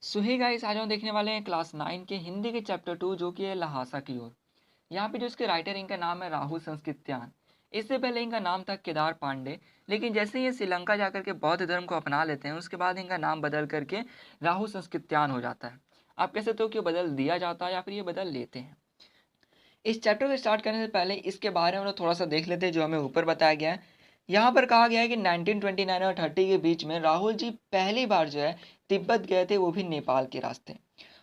सो hey guys, आज हम देखने वाले हैं क्लास 9 के हिंदी के चैप्टर 2 जो कि है लहासा की ओर। यहाँ पे जो इसके राइटर इनका नाम है राहुल संस्कृत्यान। इससे पहले इनका नाम था केदार पांडे। लेकिन जैसे ही ये श्रीलंका जाकर के बौद्ध धर्म को अपना लेते हैं उसके बाद इनका नाम बदल करके राहुल संस्कृत्यान हो जाता है। आप कह सकते हो कि बदल दिया जाता है या फिर ये बदल लेते हैं। इस चैप्टर को स्टार्ट करने से पहले इसके बारे में थोड़ा सा देख लेते हैं जो हमें ऊपर बताया गया है। यहाँ पर कहा गया है कि 1929 और 30 के बीच में राहुल जी पहली बार जो है तिब्बत गए थे, वो भी नेपाल के रास्ते।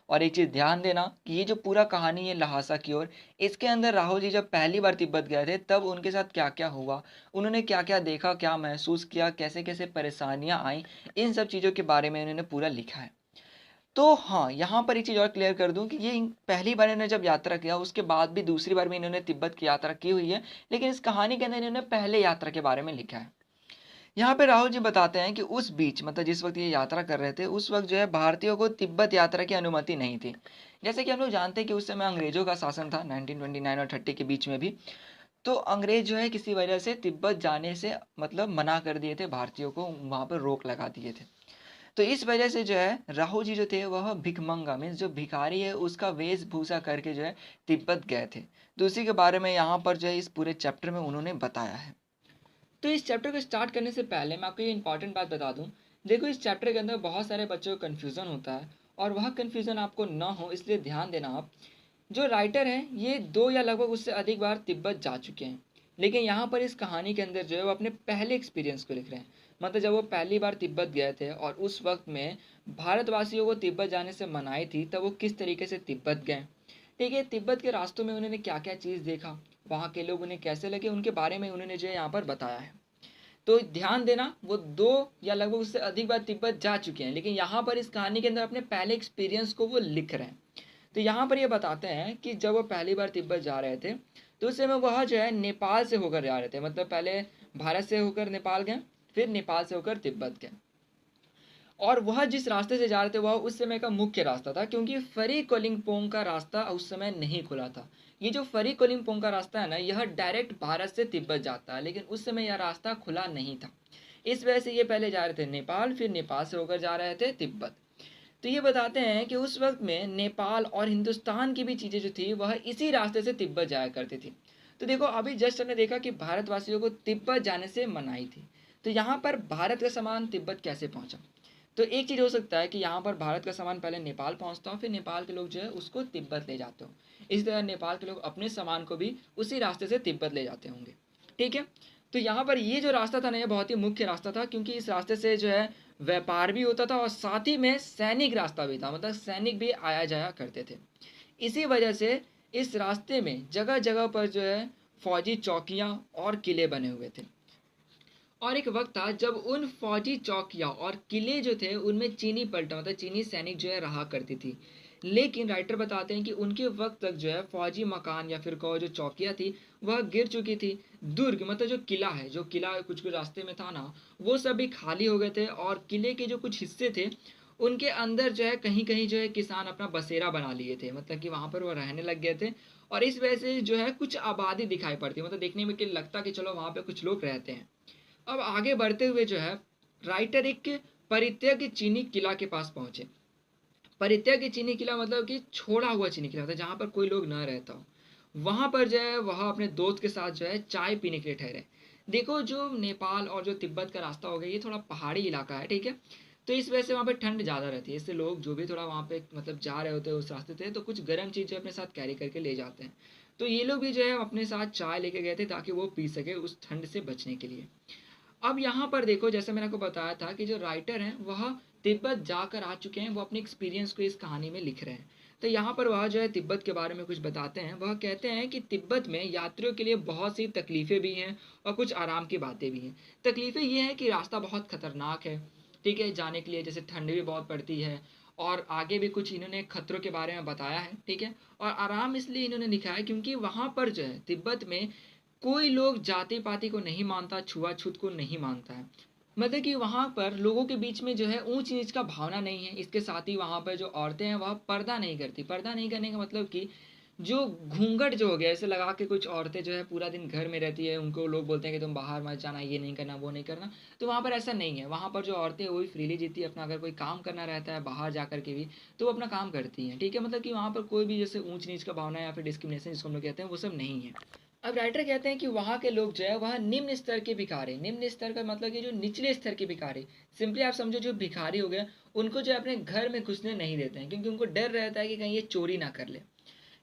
और एक चीज ध्यान देना कि ये जो पूरा कहानी है लहासा की ओर, इसके अंदर राहुल जी जब पहली बार तिब्बत गए थे तब उनके साथ क्या क्या हुआ, उन्होंने क्या क्या देखा, क्या महसूस किया, कैसे कैसे परेशानियां आई, इन सब चीजों के बारे में इन्होंने पूरा लिखा है। तो हाँ, यहाँ पर एक चीज़ और क्लियर कर दूं कि ये पहली बार इन्होंने जब यात्रा किया उसके बाद भी दूसरी बार भी इन्होंने तिब्बत की यात्रा की हुई है। लेकिन इस कहानी के अंदर इन्होंने पहले यात्रा के बारे में लिखा है। यहाँ पे राहुल जी बताते हैं कि उस बीच मतलब जिस वक्त ये यात्रा कर रहे थे उस वक्त जो है भारतीयों को तिब्बत यात्रा की अनुमति नहीं थी। जैसे कि हम लोग जानते हैं कि उस समय अंग्रेजों का शासन था 1929 और 30 के बीच में भी। तो अंग्रेज जो है किसी वजह से तिब्बत जाने से मतलब मना कर दिए थे, भारतीयों को वहां पर रोक लगा दिए थे। तो इस वजह से जो है राहु जी जो थे वह भिखमंगा मीन्स जो भिखारी है उसका वेशभूषा करके जो है तिब्बत गए थे। तो उसी के बारे में यहाँ पर जो है इस पूरे चैप्टर में उन्होंने बताया है। तो इस चैप्टर को स्टार्ट करने से पहले मैं आपको ये इंपॉर्टेंट बात बता दूं। देखो, इस चैप्टर के अंदर बहुत सारे बच्चों को कन्फ्यूज़न होता है और वह कन्फ्यूज़न आपको ना हो इसलिए ध्यान देना आप। जो राइटर हैं ये दो या लगभग उससे अधिक बार तिब्बत जा चुके हैं। लेकिन यहाँ पर इस कहानी के अंदर जो है वो अपने पहले एक्सपीरियंस को लिख रहे हैं। मतलब जब वो पहली बार तिब्बत गए थे और उस वक्त में भारतवासियों को तिब्बत जाने से मनाई थी तब वो किस तरीके से तिब्बत गए। ठीक है, तिब्बत के रास्तों में उन्होंने क्या क्या चीज़ देखा, वहाँ के लोग उन्हें कैसे लगे, उनके बारे में उन्होंने जो है यहाँ पर बताया है। तो ध्यान देना, वो दो या लगभग उससे अधिक बार तिब्बत जा चुके हैं लेकिन यहाँ पर इस कहानी के अंदर अपने पहले एक्सपीरियंस को वो लिख रहे हैं। तो यहाँ पर ये बताते हैं कि जब वो पहली बार तिब्बत जा रहे थे तो उस समय वह जो है नेपाल से होकर जा रहे थे। मतलब पहले भारत से होकर नेपाल गए, फिर नेपाल से होकर तिब्बत गए। और वह जिस रास्ते से जा रहे थे वह उस समय का मुख्य रास्ता था क्योंकि फरी कोलिंगपोंग का रास्ता उस समय नहीं खुला था। ये जो फरी कोलिंगपोंग का रास्ता है ना, यह डायरेक्ट भारत से तिब्बत जाता है लेकिन उस समय यह रास्ता खुला नहीं था। इस वजह से ये पहले जा रहे थे नेपाल, फिर नेपाल से होकर जा रहे थे तिब्बत। तो ये बताते हैं कि उस वक्त में नेपाल और हिंदुस्तान की भी चीज़ें जो थी वह इसी रास्ते से तिब्बत जाया करती थी। तो देखो, अभी जस्ट हमने देखा कि भारतवासियों को तिब्बत जाने से मनाही थी। तो यहाँ पर भारत का सामान तिब्बत कैसे पहुंचा। तो एक चीज़ हो सकता है कि यहाँ पर भारत का सामान पहले नेपाल पहुंचता हो, फिर नेपाल के लोग जो है उसको तिब्बत ले जाते हो। इसी तरह नेपाल के लोग अपने सामान को भी उसी रास्ते से तिब्बत ले जाते होंगे। ठीक है। तो यहाँ पर ये जो रास्ता था ना, ये बहुत ही मुख्य रास्ता था क्योंकि इस रास्ते से जो है व्यापार भी होता था और साथ ही में सैनिक रास्ता भी था। मतलब सैनिक भी आया जाया करते थे। इसी वजह से इस रास्ते में जगह जगह पर जो है फौजी चौकियां और किले बने हुए थे। और एक वक्त था जब उन फौजी चौकियां और किले जो थे उनमें चीनी पलटन मतलब चीनी सैनिक जो है रहा करती थी। लेकिन राइटर बताते हैं कि उनके वक्त तक जो है फौजी मकान या फिर कहो जो चौकियां थी वह गिर चुकी थी। दुर्ग मतलब जो किला है, जो किला कुछ कुछ रास्ते में था ना, वो सब भी खाली हो गए थे और किले के जो कुछ हिस्से थे उनके अंदर जो है कहीं कहीं जो है किसान अपना बसेरा बना लिए थे। मतलब कि वहां पर वो रहने लग गए थे और इस वजह से जो है कुछ आबादी दिखाई पड़ती, मतलब देखने में कि लगता कि चलो वहां पे कुछ लोग रहते हैं। अब आगे बढ़ते हुए जो है राइटर एक परित्यज्य चीनी किला के पास पहुंचे। परित्यज्य चीनी किला मतलब कि छोड़ा हुआ चीनी किला था जहां पर कोई लोग ना रहता हो। वहां पर जो है वह अपने दोस्त के साथ जो है चाय पीने के लिए ठहरे। देखो, जो नेपाल और जो तिब्बत का रास्ता हो गया ये थोड़ा पहाड़ी इलाका है, ठीक है। तो इस वजह से वहाँ पे ठंड ज़्यादा रहती है, इससे लोग जो भी थोड़ा वहाँ पे मतलब जा रहे होते हैं उस रास्ते से तो कुछ गर्म चीज़ें अपने साथ कैरी करके ले जाते हैं। तो ये लोग भी जो है अपने साथ चाय लेके गए थे ताकि वो पी सके उस ठंड से बचने के लिए। अब यहाँ पर देखो, जैसे मैंने आपको बताया था कि जो राइटर हैं वह तिब्बत जाकर आ चुके हैं, वो अपने एक्सपीरियंस को इस कहानी में लिख रहे हैं। तो यहाँ पर वह जो है तिब्बत के बारे में कुछ बताते हैं। वह कहते हैं कि तिब्बत में यात्रियों के लिए बहुत सी तकलीफ़ें भी हैं और कुछ आराम की बातें भी हैं। तकलीफ़ें ये हैं कि रास्ता बहुत खतरनाक है, ठीक है, जाने के लिए जैसे ठंड भी बहुत पड़ती है और आगे भी कुछ इन्होंने खतरों के बारे में बताया है, ठीक है। और आराम इसलिए इन्होंने लिखा है क्योंकि वहाँ पर जो है तिब्बत में कोई लोग जाति पाति को नहीं मानता, छुआछूत को नहीं मानता है। मतलब कि वहाँ पर लोगों के बीच में जो है ऊंच नीच का भावना नहीं है। इसके साथ ही वहाँ पर जो औरतें हैं वह पर्दा नहीं करती। पर्दा नहीं करने का मतलब कि जो घूंघट जो हो गया ऐसे लगा के कुछ औरतें जो है पूरा दिन घर में रहती है, उनको लोग बोलते हैं कि तुम बाहर मत जाना, ये नहीं करना, वो नहीं करना। तो वहाँ पर ऐसा नहीं है, वहाँ पर जो औरतें वही फ्रीली जीती है अपना। अगर कोई काम करना रहता है बाहर जा कर के भी तो वो अपना काम करती हैं, ठीक है। मतलब कि वहाँ पर कोई भी जैसे ऊंच नीच का भावना या फिर डिस्क्रिमिनेशन जिसको हम लोग कहते हैं वो सब नहीं है। अब राइटर कहते हैं कि वहाँ के लोग जो है वह निम्न स्तर के भिखारी, निम्न स्तर का मतलब कि जो निचले स्तर के भिखारी, सिंपली आप समझो जो भिखारी हो गए, उनको जो है अपने घर में घुसने नहीं देते हैं, क्योंकि उनको डर रहता है कि कहीं ये चोरी ना कर ले,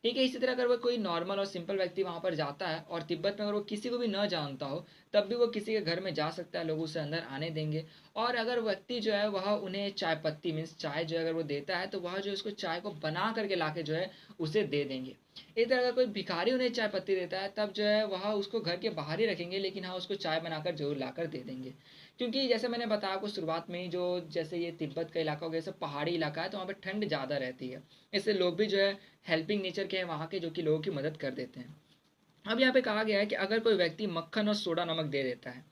ठीक है। इसी तरह अगर वो कोई नॉर्मल और सिंपल व्यक्ति वहाँ पर जाता है और तिब्बत में अगर वो किसी को भी न जानता हो तब भी वो किसी के घर में जा सकता है, लोग उसे अंदर आने देंगे। और अगर व्यक्ति जो है वह उन्हें चाय पत्ती मीन्स चाय जो है अगर वो देता है तो वह जो उसको चाय को बना करके लाके जो है उसे दे देंगे। इसी तरह अगर कोई भिखारी उन्हें चाय पत्ती देता है तब जो है वह उसको घर के बाहर ही रखेंगे, लेकिन हाँ उसको चाय बनाकर जरूर लाकर दे देंगे। क्योंकि जैसे मैंने बताया आपको शुरुआत में ही, जो जैसे ये तिब्बत का इलाका हो गया, सब पहाड़ी इलाका है तो वहाँ पर ठंड ज़्यादा रहती है, इससे लोग भी जो है हेल्पिंग नेचर के हैं वहाँ के, जो कि लोगों की मदद कर देते हैं। अब यहाँ पे कहा गया है कि अगर कोई व्यक्ति मक्खन और सोडा नमक दे देता है,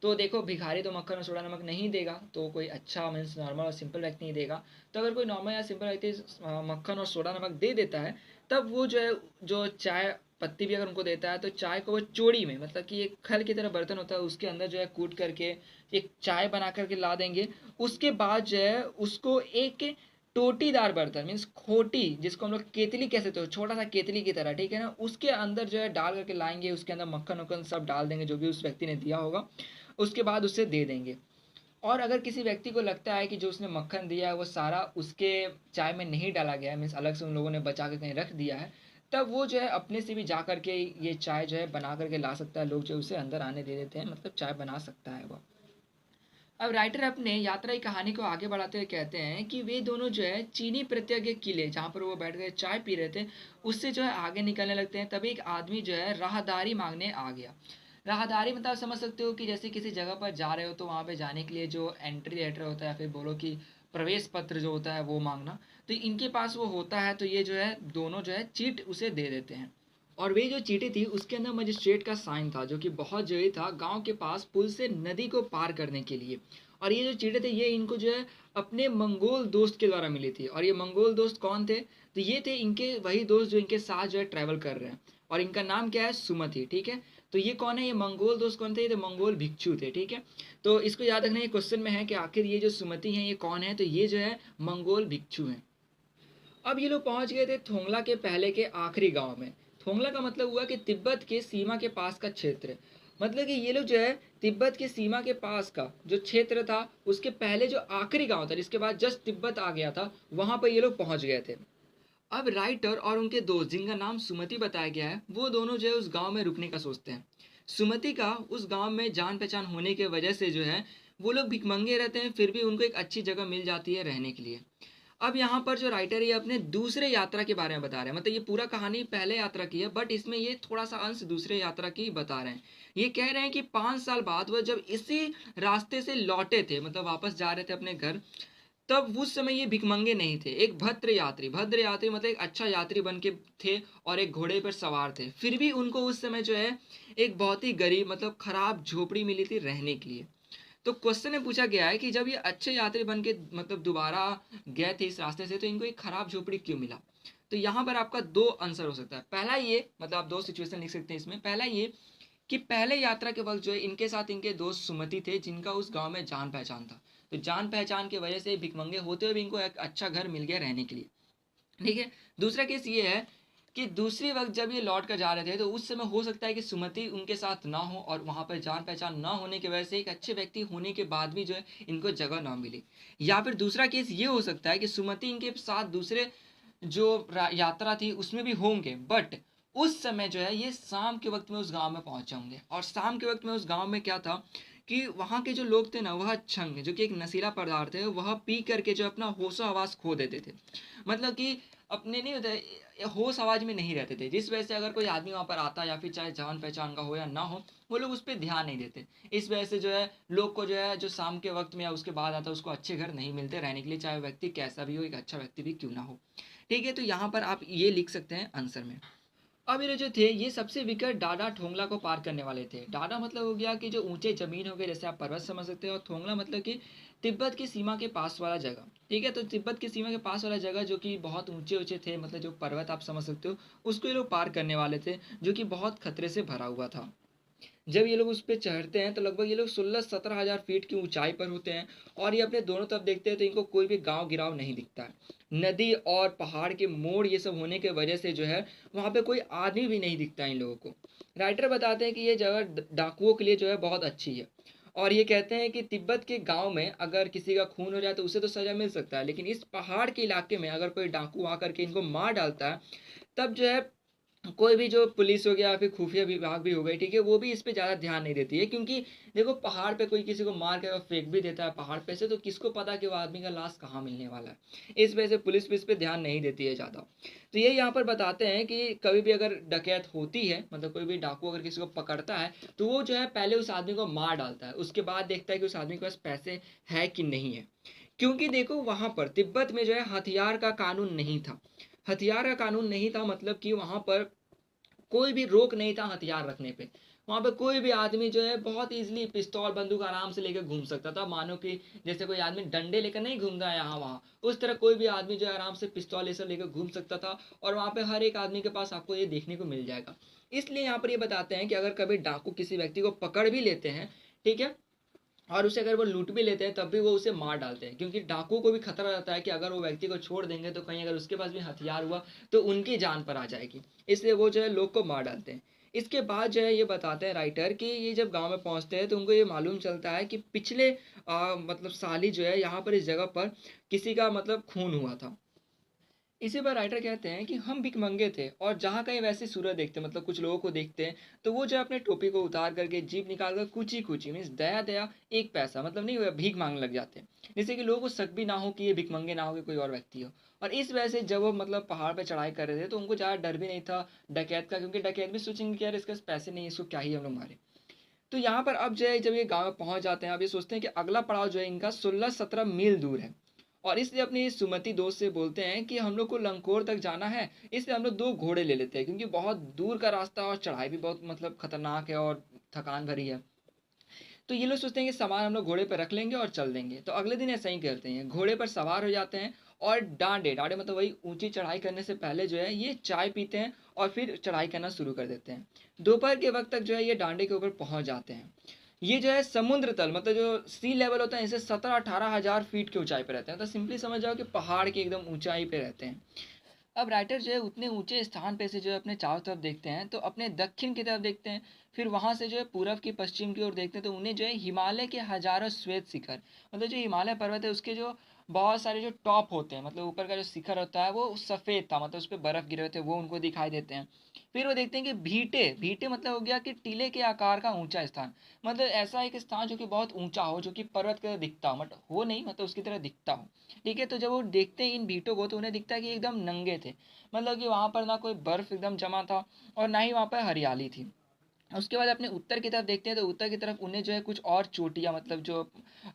तो देखो भिखारी तो मक्खन और सोडा नमक नहीं देगा, तो कोई अच्छा मीन्स नॉर्मल और सिंपल व्यक्ति नहीं देगा। तो अगर कोई नॉर्मल या सिंपल व्यक्ति मक्खन और सोडा नमक दे देता है तब वो जो है जो चाय पत्ती भी अगर उनको देता है तो चाय को वो चोड़ी में, मतलब कि एक खल की तरह बर्तन होता है उसके अंदर जो है कूट करके एक चाय बना करके ला देंगे। उसके बाद जो है उसको एक टोटीदार बर्तन मीन्स खोटी, जिसको हम लोग केतली कह सकते हो, छोटा सा केतली की तरह, ठीक है ना, उसके अंदर जो है डाल करके लाएंगे, उसके अंदर मक्खन वक्खन सब डाल देंगे जो भी उस व्यक्ति ने दिया होगा, उसके बाद उसे दे देंगे। और अगर किसी व्यक्ति को लगता है कि जो उसने मक्खन दिया है वो सारा उसके चाय में नहीं डाला गया है, मीन्स अलग से उन लोगों ने बचा के कहीं रख दिया है, तब वो जो है अपने से भी जा करके ये चाय जो है बना करके ला सकता है, लोग जो उसे अंदर आने दे देते हैं, मतलब चाय बना सकता है वो। अब राइटर अपने यात्रा की कहानी को आगे बढ़ाते हुए कहते हैं कि वे दोनों जो है चीनी प्रत्यज्ञ किले जहाँ पर वो बैठ गए चाय पी रहे थे उससे जो है आगे निकलने लगते हैं। तभी एक आदमी जो है राहदारी मांगने आ गया। राहदारी मतलब समझ सकते हो कि जैसे किसी जगह पर जा रहे हो तो वहाँ पे जाने के लिए जो एंट्री लेटर होता है या फिर बोलो कि प्रवेश पत्र जो होता है वो मांगना, तो इनके पास वो होता है। तो ये जो है दोनों जो है चीट उसे दे देते हैं। और वे जो चीटी थी उसके अंदर मजिस्ट्रेट का साइन था जो कि बहुत जरूरी था गांव के पास पुल से नदी को पार करने के लिए। और ये जो चीटे थे ये इनको जो है अपने मंगोल दोस्त के द्वारा मिली थी। और ये मंगोल दोस्त कौन थे, तो ये थे इनके वही दोस्त जो इनके साथ जो है ट्रैवल कर रहे हैं। और इनका नाम क्या है, सुमति, ठीक है। तो ये कौन है, ये मंगोल दोस्त कौन थे, ये तो मंगोल भिक्षु थे, ठीक है। तो इसको याद रखना, ये क्वेश्चन में है कि आखिर ये जो सुमति हैं ये कौन है, तो ये जो है मंगोल भिक्षु हैं। अब ये लोग पहुंच गए थे थोंगला के पहले के आखिरी गांव में। थोंगला का मतलब हुआ कि तिब्बत के सीमा के पास का क्षेत्र, मतलब कि ये लोग जो है तिब्बत के सीमा के पास का जो क्षेत्र था उसके पहले जो आखिरी गांव था जिसके बाद जस्ट तिब्बत आ गया था वहां पर ये लोग पहुंच गए थे। अब राइटर और उनके दोस्त जिनका नाम सुमति बताया गया है वो दोनों जो है उस गांव में रुकने का सोचते हैं। सुमति का उस गांव में जान पहचान होने की वजह से जो है वो लोग भिखमंगे रहते हैं, फिर भी उनको एक अच्छी जगह मिल जाती है रहने के लिए। अब यहाँ पर जो राइटर ये अपने दूसरे यात्रा के बारे में बता रहे हैं, मतलब ये पूरा कहानी पहले यात्रा की है बट इसमें ये थोड़ा सा अंश दूसरे यात्रा की बता रहे हैं। ये कह रहे हैं कि 5 साल बाद वह जब इसी रास्ते से लौटे थे, मतलब वापस जा रहे थे अपने घर, तब उस समय ये भिखमंगे नहीं थे, एक भद्र यात्री मतलब एक अच्छा यात्री बन के थे और एक घोड़े पर सवार थे। फिर भी उनको उस समय जो है एक बहुत ही गरीब मतलब खराब झोपड़ी मिली थी रहने के लिए। तो क्वेश्चन में पूछा गया है कि जब ये अच्छे यात्री बन के मतलब दोबारा गए थे इस रास्ते से तो इनको एक खराब झोपड़ी क्यों मिला। तो यहाँ पर आपका दो आंसर हो सकता है। पहला ये, मतलब आप दो सिचुएशन लिख सकते हैं इसमें। पहला ये कि पहले यात्रा के वक्त जो है इनके साथ इनके दोस्त सुमति थे जिनका उस गांव में जान पहचान था, तो जान पहचान की वजह से भिखमंगे होते हुए भी इनको एक अच्छा घर मिल गया रहने के लिए, ठीक है। दूसरा केस ये है कि दूसरी वक्त जब ये लौट कर जा रहे थे तो उस समय हो सकता है कि सुमति उनके साथ ना हो और वहां पर जान पहचान ना होने की वजह से एक अच्छे व्यक्ति होने के बाद भी जो है इनको जगह ना मिली। या फिर दूसरा केस ये हो सकता है कि सुमति इनके साथ दूसरे जो यात्रा थी उसमें भी होंगे बट उस समय जो है ये शाम के वक्त में उस गांव में पहुंचे होंगे। और शाम के वक्त में उस गांव में क्या था कि वहाँ के जो लोग थे ना वह छंग जो कि एक नशीला पदार्थ है वह पी करके जो अपना होशो हवास खो देते थे, मतलब कि अपने नहीं होते होश आवाज में नहीं रहते थे, जिस वजह से अगर कोई आदमी वहां पर आता या फिर चाहे जान पहचान का हो या ना हो वो लोग उस पर ध्यान नहीं देते। इस वजह से जो है लोग को जो है जो शाम के वक्त में या उसके बाद आता है उसको अच्छे घर नहीं मिलते रहने के लिए, चाहे व्यक्ति कैसा भी हो, एक अच्छा व्यक्ति भी क्यों ना हो, ठीक है। तो यहाँ पर आप ये लिख सकते हैं आंसर में। अब ये जो थे ये सबसे विकट डाडा ठोंगला को पार करने वाले थे। डाडा मतलब हो गया कि जो ऊंचे जमीन हो गए जैसे आप पर्वत समझ सकते हो, और ठोंगला मतलब कि तिब्बत की सीमा के पास वाला जगह। ठीक है, तो तिब्बत की सीमा के पास वाला जगह जो कि बहुत ऊंचे ऊंचे थे, मतलब जो पर्वत आप समझ सकते हो, उसको ये लोग पार करने वाले थे, जो कि बहुत खतरे से भरा हुआ था। जब ये लोग उस पर चढ़ते हैं तो लगभग ये लोग 16-17 हज़ार फीट की ऊंचाई पर होते हैं, और ये अपने दोनों तरफ देखते हैं तो इनको कोई भी गांव गिराव नहीं दिखता है। नदी और पहाड़ के मोड़ ये सब होने के वजह से जो है वहाँ पे कोई आदमी भी नहीं दिखता इन लोगों को। राइटर बताते हैं कि ये जगह डाकुओं के लिए जो है बहुत अच्छी है, और ये कहते हैं कि तिब्बत के गांव में अगर किसी का खून हो जाए तो उसे तो सजा मिल सकता है, लेकिन इस पहाड़ के इलाके में अगर कोई डाकू आकर के इनको मार डालता है, तब जो है कोई भी जो पुलिस हो गया या फिर खुफिया विभाग भी हो गई, ठीक है, वो भी इस पे ज़्यादा ध्यान नहीं देती है, क्योंकि देखो पहाड़ पे कोई किसी को मार के अगर फेंक भी देता है पहाड़ पे से, तो किसको पता कि वो आदमी का लाश कहाँ मिलने वाला है। इस वजह से पुलिस भी इस पे ध्यान नहीं देती है ज़्यादा। तो ये यहाँ पर बताते हैं कि कभी भी अगर डकैत होती है, मतलब कोई भी डाकू अगर किसी को पकड़ता है, तो वो जो है पहले उस आदमी को मार डालता है, उसके बाद देखता है कि उस आदमी के पास पैसे है कि नहीं है। क्योंकि देखो वहां पर तिब्बत में जो है हथियार का कानून नहीं था। हथियार का कानून नहीं था मतलब कि वहां पर कोई भी रोक नहीं था हथियार रखने पे। वहां पे कोई भी आदमी जो है बहुत इजीली पिस्तौल बंदूक आराम से लेकर घूम सकता था, मानो कि जैसे कोई आदमी डंडे लेकर नहीं घूमता है यहाँ वहाँ, उस तरह कोई भी आदमी जो है आराम से पिस्तौल ये सब लेकर घूम सकता था। और वहाँ पे हर एक आदमी के पास आपको ये देखने को मिल जाएगा। इसलिए यहाँ पर ये बताते हैं कि अगर कभी डाकू किसी व्यक्ति को पकड़ भी लेते हैं, ठीक है, और उसे अगर वो लूट भी लेते हैं, तब भी वो उसे मार डालते हैं, क्योंकि डाकू को भी खतरा रहता है कि अगर वो व्यक्ति को छोड़ देंगे तो कहीं अगर उसके पास भी हथियार हुआ तो उनकी जान पर आ जाएगी। इसलिए वो जो है लोग को मार डालते हैं। इसके बाद जो है ये बताते हैं राइटर कि ये जब गांव में पहुंचते हैं तो उनको ये मालूम चलता है कि पिछले मतलब साल ही जो है यहाँ पर इस जगह पर किसी का मतलब खून हुआ था। इसी पर राइटर कहते हैं कि हम भिखमंगे थे, और जहाँ कहीं वैसी सूरत देखते मतलब कुछ लोगों को देखते हैं, तो वो जो अपने टोपी को उतार करके जीभ निकाल कर कुची कुची मीन्स दया दया 1 पैसा मतलब नहीं हुआ भीख मांगने लग जाते हैं, जिससे कि लोगों को शक भी ना हो कि ये भिखमंगे ना हो कि कोई और व्यक्ति हो। और इस वजह से जब वो मतलब पहाड़ पर चढ़ाई कर रहे थे तो उनको ज़्यादा डर भी नहीं था डकैत का, क्योंकि डकैत भी सोचेंगे कि यार इसके पास पैसे नहीं है, इसको क्या ही हम लोग मारे। तो यहाँ पर अब जो है जब ये गाँव में पहुंच जाते हैं, अब ये सोचते हैं कि अगला पड़ाव जो है इनका 16-17 मील दूर है, और इसलिए अपने सुमति दोस्त से बोलते हैं कि हम लोग को लंकोर तक जाना है, इसलिए हम लोग 2 घोड़े ले लेते हैं, क्योंकि बहुत दूर का रास्ता और चढ़ाई भी बहुत मतलब खतरनाक है और थकान भरी है। तो ये लोग सोचते हैं कि सामान हम लोग घोड़े पर रख लेंगे और चल देंगे। तो अगले दिन ऐसा ही करते हैं, घोड़े पर सवार हो जाते हैं, और डांडे डांडे मतलब वही ऊंची चढ़ाई करने से पहले जो है ये चाय पीते हैं और फिर चढ़ाई करना शुरू कर देते हैं। दोपहर के वक्त तक जो है ये डांडे के ऊपर पहुंच जाते हैं। ये जो है समुद्र तल मतलब जो सी लेवल होता है इसे 17-18 हज़ार फीट की ऊंचाई पर रहते हैं, तो सिंपली समझ जाओ कि पहाड़ की एकदम ऊंचाई पे रहते हैं। अब राइटर जो है उतने ऊंचे स्थान पे से जो है अपने चारों तरफ देखते हैं, तो अपने दक्षिण की तरफ देखते हैं, फिर वहां से जो है पूरब की पश्चिम की ओर देखते हैं, तो उन्हें जो है हिमालय के हजारों श्वेत शिखर, मतलब जो हिमालय पर्वत है उसके जो बहुत सारे जो टॉप होते हैं, मतलब ऊपर का जो शिखर होता है वो सफेद था, मतलब उस पर बर्फ गिरे हुए थे, वो उनको दिखाई देते हैं। फिर वो देखते हैं कि भीटे भीटे मतलब हो गया कि टीले के आकार का ऊंचा स्थान, मतलब ऐसा एक स्थान जो कि बहुत ऊंचा हो, जो कि पर्वत की तरह दिखता हो, मतलब हो नहीं मतलब उसकी तरह दिखता हो। ठीक है, तो जब वो देखते हैं इन भीटों को तो उन्हें दिखता है कि एकदम नंगे थे, मतलब कि वहां पर ना कोई बर्फ एकदम जमा था और ना ही वहां पर हरियाली थी। उसके बाद अपने उत्तर की तरफ देखते हैं तो उत्तर की तरफ उन्हें जो है कुछ और चोटियां, मतलब जो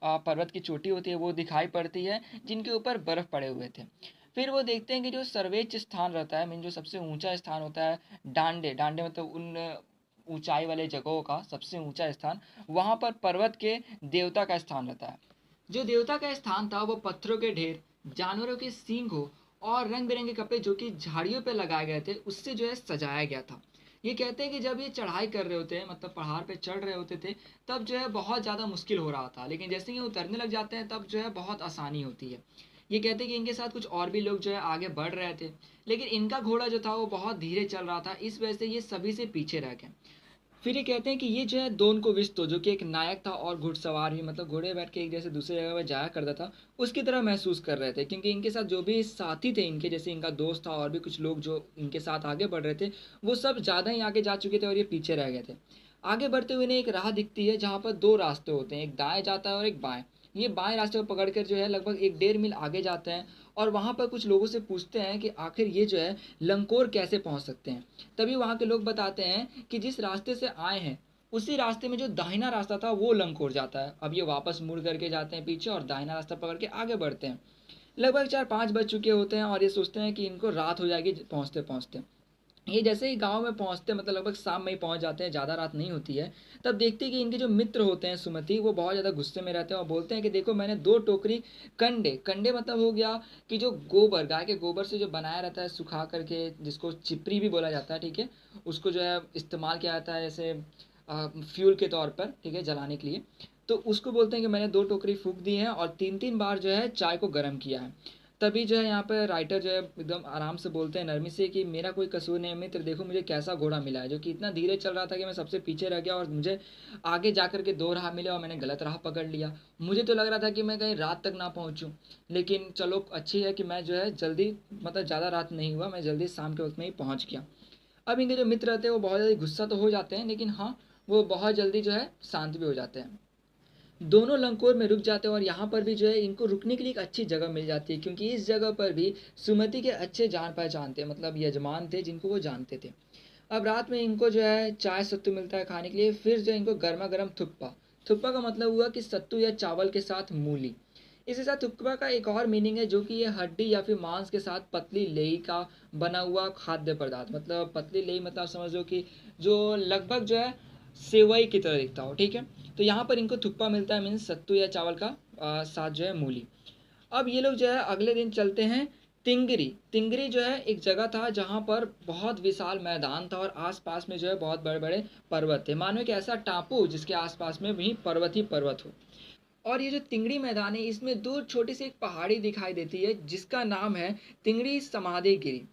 पर्वत की चोटी होती है वो दिखाई पड़ती है, जिनके ऊपर बर्फ पड़े हुए थे। फिर वो देखते हैं कि जो सर्वोच्च स्थान रहता है, मीन जो सबसे ऊंचा स्थान होता है, डांडे डांडे मतलब उन ऊंचाई वाले जगहों का सबसे ऊंचा स्थान, वहां पर पर्वत के देवता का स्थान रहता है। जो देवता का स्थान था वो पत्थरों के ढेर, जानवरों के सींग हो, और रंग बिरंगे कपड़े जो कि झाड़ियों पर लगाए गए थे उससे जो है सजाया गया था। ये कहते हैं कि जब ये चढ़ाई कर रहे होते हैं मतलब पहाड़ पे चढ़ रहे होते थे, तब जो है बहुत ज़्यादा मुश्किल हो रहा था, लेकिन जैसे ही उतरने लग जाते हैं तब जो है बहुत आसानी होती है। ये कहते हैं कि इनके साथ कुछ और भी लोग जो है आगे बढ़ रहे थे, लेकिन इनका घोड़ा जो था वो बहुत धीरे चल रहा था, इस वजह से ये सभी से पीछे रह गए। फिर ये कहते हैं कि ये जो है दोन को विस्तो जो कि एक नायक था और घुड़सवार भी, मतलब घोड़े बैठ के एक जैसे दूसरी जगह पर जाया करता था, उसकी तरह महसूस कर रहे थे, क्योंकि इनके साथ जो भी साथी थे इनके, जैसे इनका दोस्त था और भी कुछ लोग जो इनके साथ आगे बढ़ रहे थे, वो सब ज़्यादा ही आगे जा चुके थे और ये पीछे रह गए थे। आगे बढ़ते हुए इन्हें एक राह दिखती है जहाँ पर 2 रास्ते होते हैं, एक दाएं जाता है और एक बाएं। ये बाएं रास्ते को पकड़ कर जो है लगभग 1-1.5 मील आगे जाते हैं, और वहाँ पर कुछ लोगों से पूछते हैं कि आखिर ये जो है लंकोर कैसे पहुँच सकते हैं। तभी वहाँ के लोग बताते हैं कि जिस रास्ते से आए हैं उसी रास्ते में जो दाहिना रास्ता था वो लंकोर जाता है। अब ये वापस मुड़ करके जाते हैं पीछे और दाहिना रास्ता पकड़ के आगे बढ़ते हैं। लगभग 4-5 बज चुके होते हैं और ये सोचते हैं कि इनको रात हो जाएगी पहुँचते पहुँचते। ये जैसे ही गांव में पहुंचते हैं, मतलब लगभग शाम में ही पहुंच जाते हैं, ज़्यादा रात नहीं होती है, तब देखते हैं कि इनके जो मित्र होते हैं सुमति, वो बहुत ज़्यादा गुस्से में रहते हैं और बोलते हैं कि देखो मैंने 2 टोकरी कंडे, कंडे मतलब हो गया कि जो गोबर, गाय के गोबर से जो बनाया रहता है सुखा करके, जिसको चिपरी भी बोला जाता है, ठीक है, उसको जो है इस्तेमाल किया जाता है जैसे फ्यूल के तौर पर, ठीक है, जलाने के लिए। तो उसको बोलते हैं कि मैंने 2 टोकरी फूंक दी है और 3 3 बार जो है चाय को गर्म किया है। तभी जो है यहाँ पे राइटर जो है एकदम आराम से बोलते हैं नरमी से कि मेरा कोई कसूर नहीं है मित्र, देखो मुझे कैसा घोड़ा मिला है जो कि इतना धीरे चल रहा था कि मैं सबसे पीछे रह गया और मुझे आगे जाकर के 2 राह मिले और मैंने गलत राह पकड़ लिया। मुझे तो लग रहा था कि मैं कहीं रात तक ना पहुँचूँ, लेकिन चलो अच्छी है कि मैं जो है जल्दी, मतलब ज़्यादा रात नहीं हुआ, मैं जल्दी शाम के वक्त में ही पहुँच गया। अब इनके जो मित्र रहते हैं वो बहुत ज़्यादा गुस्सा तो हो जाते हैं, लेकिन हाँ, वो बहुत जल्दी जो है शांत भी हो जाते हैं। दोनों लंकोर में रुक जाते हैं और यहाँ पर भी जो है इनको रुकने के लिए एक अच्छी जगह मिल जाती है, क्योंकि इस जगह पर भी सुमति के अच्छे जान पहचान थे, मतलब यजमान थे जिनको वो जानते थे। अब रात में इनको जो है चाय सत्तू मिलता है खाने के लिए, फिर जो इनको गर्मा गर्म थुप्पा, थुप्पा का मतलब हुआ कि सत्तू या चावल के साथ मूली। इसके साथ थुप्पा का एक और मीनिंग है जो कि ये हड्डी या फिर मांस के साथ पतली लेई का बना हुआ खाद्य पदार्थ, मतलब पतली लेई मतलब समझ लो कि जो लगभग जो है सेवई की तरह दिखता हो, ठीक है। तो यहाँ पर इनको थुक्पा मिलता है, मीन्स सत्तू या चावल का साथ जो है मूली। अब ये लोग जो है अगले दिन चलते हैं तिंगरी। तिंगरी जो है एक जगह था जहाँ पर बहुत विशाल मैदान था और आसपास में जो है बहुत बड़े बड़े पर्वत थे, मानो एक ऐसा टापू जिसके आसपास में भी पर्वत ही पर्वत हो। और ये जो तिंगड़ी मैदान है इसमें दूर छोटी सी एक पहाड़ी दिखाई देती है जिसका नाम है तिंगड़ी समाधि गिरी।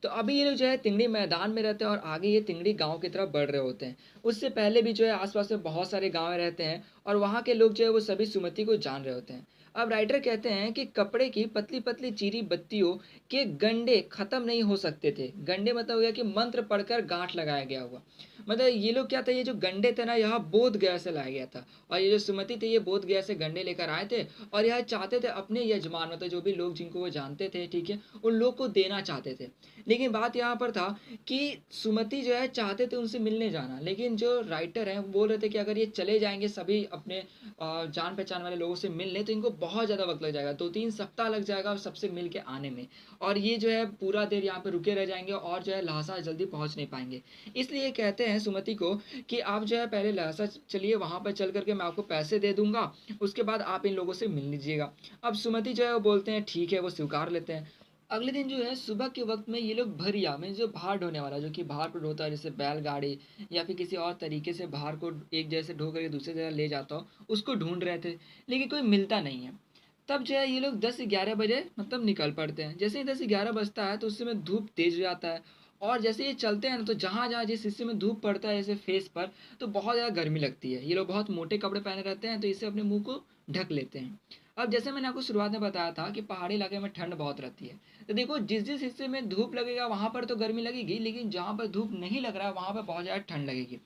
तो अभी ये लोग जो है तिंगड़ी मैदान में रहते हैं और आगे ये तिंगड़ी गांव की तरफ बढ़ रहे होते हैं। उससे पहले भी जो है आसपास में बहुत सारे गांव रहते हैं और वहाँ के लोग जो है वो सभी सुमति को जान रहे होते हैं। अब राइटर कहते हैं कि कपड़े की पतली पतली चीरी बत्तियों के गंडे खत्म नहीं हो सकते थे। गंडे मतलब हो गया कि मंत्र पढ़कर गांठ लगाया गया हुआ। मतलब ये लोग क्या था, ये जो गंडे थे ना यहाँ बोध गया से लाया गया था, और ये जो सुमति थे ये बोध गया से गंडे लेकर आए थे और यह चाहते थे अपने यजमान, मतलब जो भी लोग जिनको वो जानते थे, ठीक है, उन लोग को देना चाहते थे। लेकिन बात यहाँ पर था कि सुमति जो है चाहते थे उनसे मिलने जाना, लेकिन जो राइटर हैं वो बोल रहे थे कि अगर ये चले जाएंगे सभी अपने जान पहचान वाले लोगों से मिलने तो इनको बहुत ज़्यादा वक्त लग जाएगा, 2 3 सप्ताह लग जाएगा सबसे मिल के आने में, और ये जो है पूरा देर यहाँ पे रुके रह जाएंगे और जो है लहसा जल्दी पहुँच नहीं पाएंगे। इसलिए कहते हैं सुमति को कि आप जो है पहले लहसा चलिए, वहाँ पर चल करके मैं आपको पैसे दे दूंगा, उसके बाद आप इन लोगों से मिल लीजिएगा। अब सुमति जो है वो बोलते हैं ठीक है, वो स्वीकार लेते हैं। अगले दिन जो है सुबह के वक्त में ये लोग भरिया में जो भार ढोने वाला, जो कि भार को ढोता है जैसे बैलगाड़ी या फिर किसी और तरीके से भार को एक जगह से ढो करके दूसरी जगह ले जाता हो, उसको ढूंढ रहे थे, लेकिन कोई मिलता नहीं है। तब जो है ये लोग 10 11 बजे मतलब निकल पड़ते हैं। जैसे ही 10 11 बजता है तो उस समय धूप तेज हो जाता है, और जैसे ये चलते हैं ना तो जहाँ जहाँ जिस हिस्से में धूप पड़ता है जैसे फेस पर, तो बहुत ज़्यादा गर्मी लगती है। ये लोग बहुत मोटे कपड़े पहने रहते हैं तो इससे अपने मुंह को ढक लेते हैं। अब जैसे मैंने आपको शुरुआत में बताया था कि पहाड़ी इलाके में ठंड बहुत रहती है, तो देखो जिस जिस हिस्से में धूप लगेगा वहां पर तो गर्मी लगेगी, लेकिन जहां पर धूप नहीं लग रहा है वहां पर बहुत ज़्यादा ठंड लगेगी।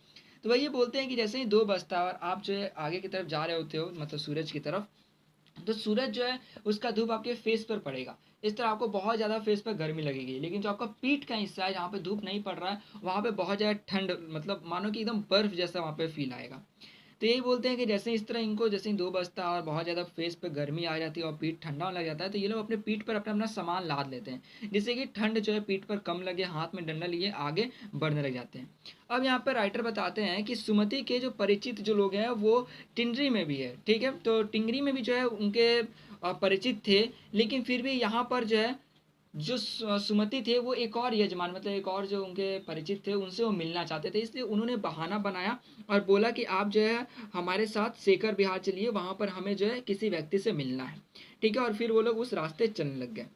तो वही ये बोलते हैं कि जैसे ही 2 बजता है और आप जो है आगे की तरफ जा रहे होते हो, मतलब सूरज की तरफ, तो सूरज जो है उसका धूप आपके फेस पर पड़ेगा, इस तरह आपको बहुत ज़्यादा फेस पर गर्मी लगेगी। लेकिन जो आपका पीठ का हिस्सा है जहाँ पे धूप नहीं पड़ रहा है वहाँ पे बहुत ज़्यादा ठंड, मतलब मानो कि एकदम बर्फ जैसा वहाँ पे फील आएगा। तो यही बोलते हैं कि जैसे इस तरह इनको जैसे ही 2 बजता है और बहुत ज़्यादा फेस पे गर्मी आ जाती है और पीठ ठंडा होने लग जाता है, तो ये लोग अपने पीठ पर अपना अपना सामान लाद लेते हैं जिससे कि ठंड जो है पीठ पर कम लगे, हाथ में डंडा लिए आगे बढ़ने लग जाते हैं। अब यहाँ पर राइटर बताते हैं कि सुमति के जो परिचित जो लोग हैं वो टिंडरी में भी है, ठीक है, तो टिंगरी में भी जो है उनके परिचित थे, लेकिन फिर भी यहाँ पर जो है जो सुमति थे वो एक और यजमान, मतलब एक और जो उनके परिचित थे उनसे वो मिलना चाहते थे, इसलिए उन्होंने बहाना बनाया और बोला कि आप जो है हमारे साथ सेकर बिहार चलिए, वहां पर हमें जो है किसी व्यक्ति से मिलना है, ठीक है, और फिर वो लोग उस रास्ते चलने लग गए।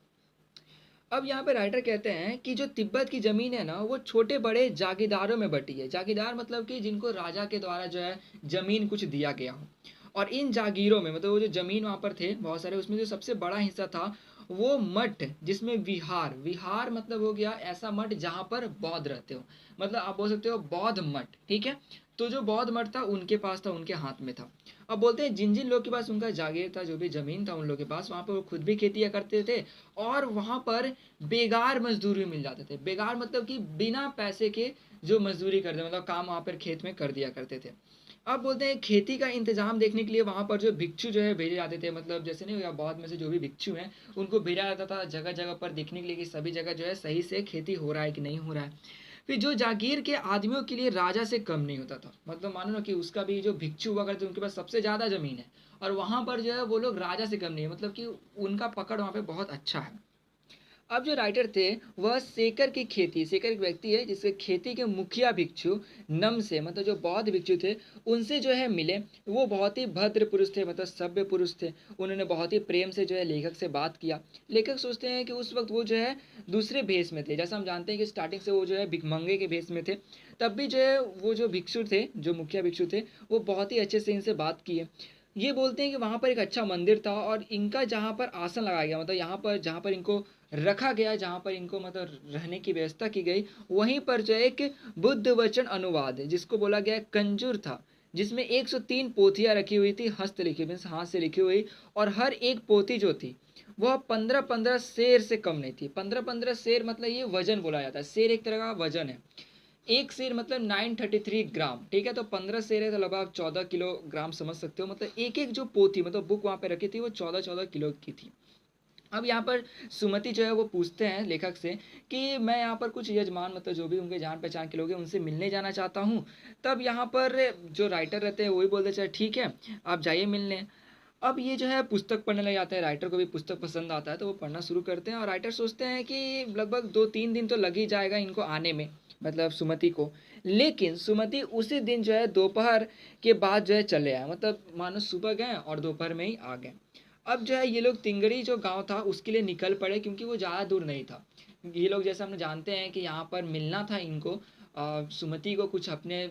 अब यहाँ पे राइटर कहते हैं कि जो तिब्बत की जमीन है ना वो छोटे बड़े जागीरदारों में बटी है। जागीरदार मतलब कि जिनको राजा के द्वारा जो है जमीन कुछ दिया गया हो, और इन जागीरों में मतलब वो जो जमीन वहां पर थे बहुत सारे, उसमें जो सबसे बड़ा हिस्सा था वो मठ, जिसमें विहार, विहार मतलब हो गया ऐसा मठ जहां पर बौद्ध रहते हो, मतलब आप बोल सकते हो बौद्ध मठ, ठीक है। तो जो बौद्ध मठ था उनके पास था, उनके हाथ में था। अब बोलते हैं जिन जिन लोग के पास उनका जागीर था, जो भी जमीन था उन लोग के पास, वहां पर वो खुद भी खेती करते थे और वहां पर बेगार मजदूर भी मिल जाते थे। बेगार मतलब कि बिना पैसे के जो मजदूरी करते, मतलब काम वहां पर खेत में कर दिया करते थे। अब बोलते हैं खेती का इंतजाम देखने के लिए वहाँ पर जो भिक्षु जो है भेजे जाते थे, मतलब जैसे नहीं या बौद्ध में से जो भी भिक्षु हैं उनको भेजा जाता था जगह जगह पर देखने के लिए कि सभी जगह जो है सही से खेती हो रहा है कि नहीं हो रहा है। फिर जो जागीर के आदमियों के लिए राजा से कम नहीं होता था, मतलब मानो ना कि उसका भी जो भिक्षु हुआ करते उनके पास सबसे ज़्यादा ज़मीन है, और वहाँ पर जो है वो लोग राजा से कम नहीं है, मतलब कि उनका पकड़ वहाँ पे बहुत अच्छा है। अब जो राइटर थे वह सेकर की खेती, सेकर एक व्यक्ति है जिसके खेती के मुखिया भिक्षु नम से, मतलब जो बौद्ध भिक्षु थे उनसे जो है मिले। वो बहुत ही भद्र पुरुष थे, मतलब सभ्य पुरुष थे। उन्होंने बहुत ही प्रेम से जो है लेखक से बात किया। लेखक सोचते हैं कि उस वक्त वो जो है दूसरे भेष में थे, जैसा हम जानते हैं कि स्टार्टिंग से वो जो है भिखमंगे के भेष में थे। तब भी जो है वो जो भिक्षु थे, जो मुखिया भिक्षु थे, वो बहुत ही अच्छे से इनसे बात किए। ये बोलते हैं कि वहाँ पर एक अच्छा मंदिर था और इनका जहाँ पर आसन लगाया गया, मतलब यहाँ पर जहाँ पर इनको रखा गया, जहाँ पर इनको मतलब रहने की व्यवस्था की गई, वहीं पर जो एक बुद्ध वचन अनुवाद है जिसको बोला गया कंजूर था, जिसमें 103 पोथियाँ रखी हुई थी, हस्तलिखी मीन्स हाथ से लिखी हुई। और हर एक पोथी जो थी वह 15-15 शेर से कम नहीं थी। 15-15 शेर मतलब ये वजन बोला जाता है, शेर एक तरह का वजन है। एक शेर मतलब 933 ग्राम, ठीक है। तो 15 शेर है तो लगभग आप 14 किलोग्राम समझ सकते हो। मतलब एक एक जो पोथी मतलब बुक वहाँ पे रखी थी वो 14-14 किलो की थी। अब यहाँ पर सुमति जो है वो पूछते हैं लेखक से कि मैं यहाँ पर कुछ यजमान मतलब जो भी उनके जान पहचान के लोग हैं उनसे मिलने जाना चाहता हूँ। तब यहाँ पर जो राइटर रहते हैं वही बोलते चले ठीक है आप जाइए मिलने। अब ये जो है पुस्तक पढ़ने लग जाते हैं, राइटर को भी पुस्तक पसंद आता है तो वो पढ़ना शुरू करते हैं। और राइटर सोचते हैं कि लगभग 2-3 दिन तो लग ही जाएगा इनको आने में, मतलब सुमति को। लेकिन सुमति उसी दिन जो है दोपहर के बाद जो है चले आए, मतलब मानो सुबह गए और दोपहर में ही आ गए। अब जो है ये लोग तिंगड़ी जो गांव था उसके लिए निकल पड़े क्योंकि वो ज़्यादा दूर नहीं था। ये लोग जैसे हम जानते हैं कि यहाँ पर मिलना था इनको सुमति को कुछ अपने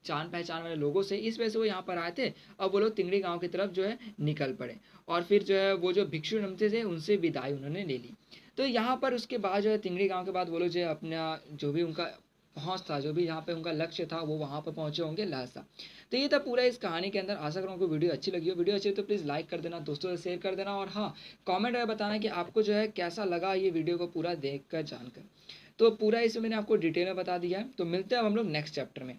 जान पहचान वाले लोगों से, इस वजह से वो यहाँ पर आए थे। अब वो लोग तिंगड़ी गांव की तरफ जो है निकल पड़े। और फिर जो है वो जो भिक्षु नमते थे उनसे विदाई उन्होंने ले ली। तो यहाँ पर उसके बाद जो है तिंगड़ी गांव के बाद वो लोग जो है अपना जो भी उनका पहुंच था, जो भी यहाँ पे उनका लक्ष्य था वो वहाँ पर पहुंचे होंगे लहसा। तो ये था पूरा इस कहानी के अंदर। आशा करूँ आपको वीडियो अच्छी लगी हो। वीडियो अच्छी हो तो प्लीज़ लाइक कर देना, दोस्तों से शेयर कर देना, और हाँ कमेंट में बताना कि आपको जो है कैसा लगा ये वीडियो को पूरा देख कर जानकर। तो पूरा इसमें मैंने आपको डिटेल में बता दिया है। तो मिलते हैं अब हम लोग नेक्स्ट चैप्टर में।